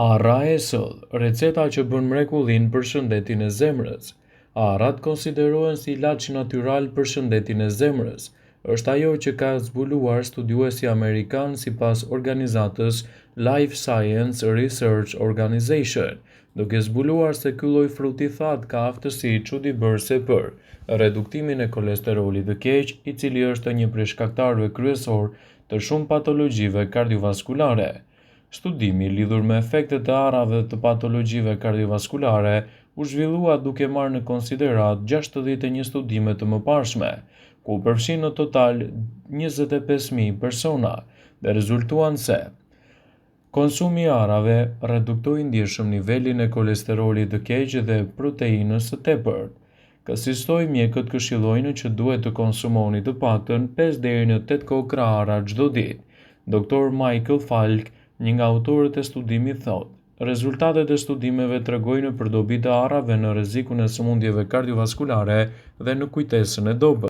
Arra e soll, receta që bën mrekullin për shëndetin e zemrës. Arrat konsiderohen si ilaç natyral për shëndetin e zemrës. Është ajo që ka zbuluar studiuesi amerikan sipas organizatës Life Science Research Organization, duke zbuluar se ky lloj fruti thatë ka aftësi çuditëbërëse për reduktimin e kolesterolit të keq, i cili është një prej shkaktarëve kryesor të shumë patologjive kardiovaskulare. Studimi lidhur me efektet e arrave të patologjive kardiovaskulare u zhvillua duke marrë në konsiderat 61 studime të mëparshme, ku përfshin në total 25.000 persona, dhe rezultuan se konsumi i arrave reduktoi ndjeshëm nivelin e kolesterolit të keq dhe proteinës së tepërt. Kësaj mjekët këshillojnë që duhet të konsumoni të paktën 5 deri në 8 kokra arra çdo ditë. Dr. Michael Falk, një nga autorët e studimit, thotë: rezultatet e studimeve tregojnë për dobi të arrave në rrezikun e sëmundjeve kardiovaskulare dhe në kujtesën e dobët.